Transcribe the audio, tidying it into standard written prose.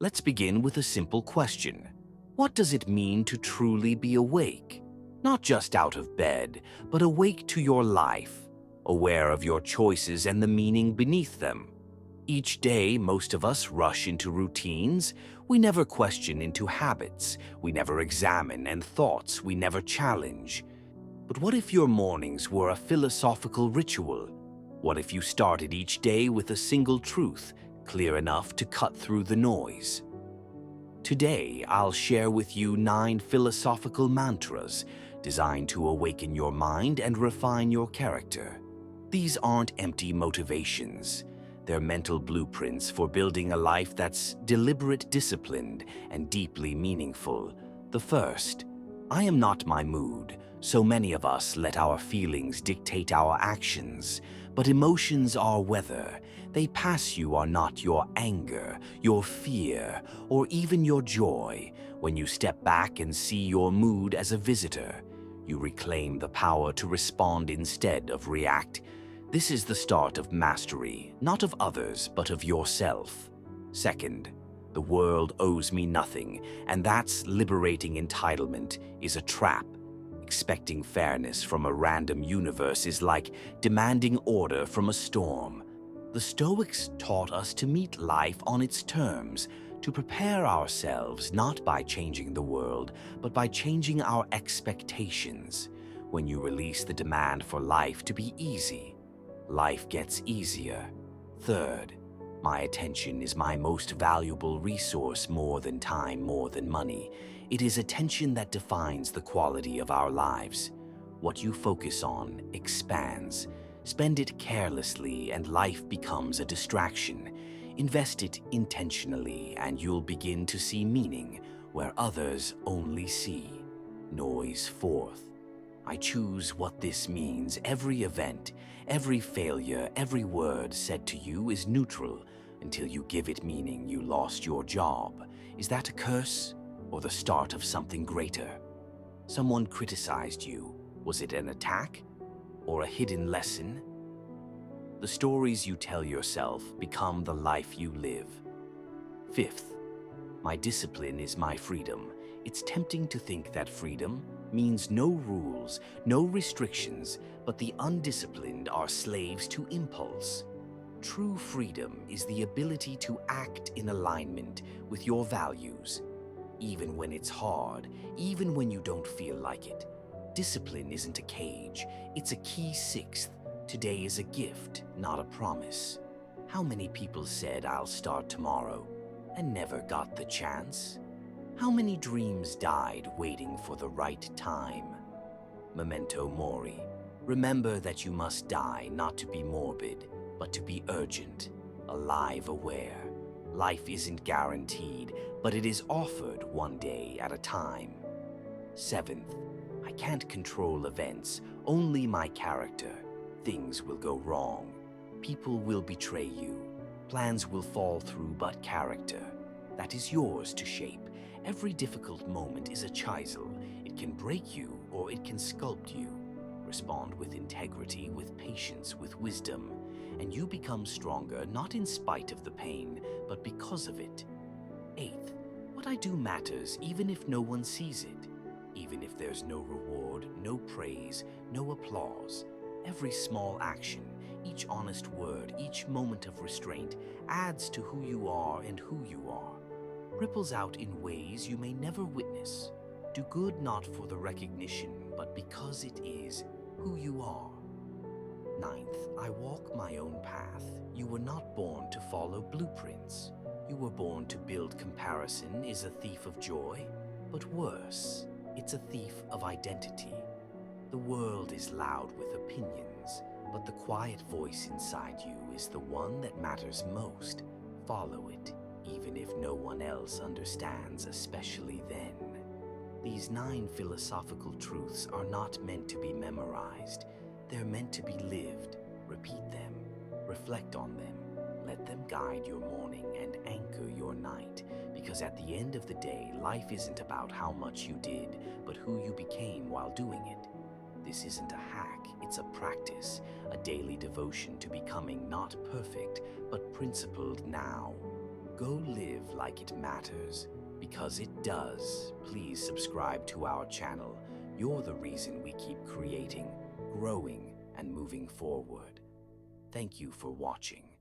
Let's begin with a simple question. What does it mean to truly be awake? Not just out of bed, but awake to your life, aware of your choices and the meaning beneath them. Each day, most of us rush into routines. We never question into habits. We never examine, and thoughts we never challenge. But what if your mornings were a philosophical ritual? What if you started each day with a single truth, clear enough to cut through the noise? Today, I'll share with you 9 philosophical mantras designed to awaken your mind and refine your character. These aren't empty motivations. They're mental blueprints for building a life that's deliberate, disciplined, and deeply meaningful. The first, I am not my mood. So many of us let our feelings dictate our actions, but emotions are weather. They pass. You are not your anger, your fear, or even your joy. When you step back and see your mood as a visitor, you reclaim the power to respond instead of react. This is the start of mastery, not of others, but of yourself. Second, the world owes me nothing, and that's liberating. Entitlement is a trap. Expecting fairness from a random universe is like demanding order from a storm. The Stoics taught us to meet life on its terms, to prepare ourselves not by changing the world, but by changing our expectations. When you release the demand for life to be easy, life gets easier. Third, my attention is my most valuable resource, more than time, more than money. It is attention that defines the quality of our lives. What you focus on expands. Spend it carelessly and life becomes a distraction. Invest it intentionally and you'll begin to see meaning where others only see noise. Fourth, I choose what this means. Every event, every failure, every word said to you is neutral until you give it meaning. You lost your job. Is that a curse or the start of something greater? Someone criticized you. Was it an attack or a hidden lesson? The stories you tell yourself become the life you live. Fifth, my discipline is my freedom. It's tempting to think that freedom means no rules, no restrictions, but the undisciplined are slaves to impulse. True freedom is the ability to act in alignment with your values, even when it's hard, even when you don't feel like it. Discipline isn't a cage, it's a key. Sixth, today is a gift, not a promise. How many people said, I'll start tomorrow, and never got the chance? How many dreams died waiting for the right time? Memento mori. Remember that you must die not to be morbid, but to be urgent, alive, aware. Life isn't guaranteed, but it is offered one day at a time. Seventh, I can't control events, only my character. Things will go wrong. People will betray you. Plans will fall through, but character, that is yours to shape. Every difficult moment is a chisel. It can break you or it can sculpt you. Respond with integrity, with patience, with wisdom, and you become stronger, not in spite of the pain, but because of it. Eighth, what I do matters even if no one sees it, even if there's no reward, no praise, no applause. Every small action, each honest word, each moment of restraint adds to who you are, and who you are ripples out in ways you may never witness. Do good not for the recognition, but because it is who you are. Ninth, I walk my own path. You were not born to follow blueprints. You were born to build. Comparison is a thief of joy, but worse, it's a thief of identity. The world is loud with opinions, but the quiet voice inside you is the one that matters most. Follow it, even if no one else understands, especially then. These 9 philosophical truths are not meant to be memorized. They're meant to be lived. Repeat them, reflect on them, let them guide your morning and anchor your night. Because at the end of the day, life isn't about how much you did, but who you became while doing it. This isn't a hack, it's a practice, a daily devotion to becoming not perfect, but principled now. go live like it matters, because it does. Please subscribe to our channel. You're the reason we keep creating, growing, and moving forward. Thank you for watching.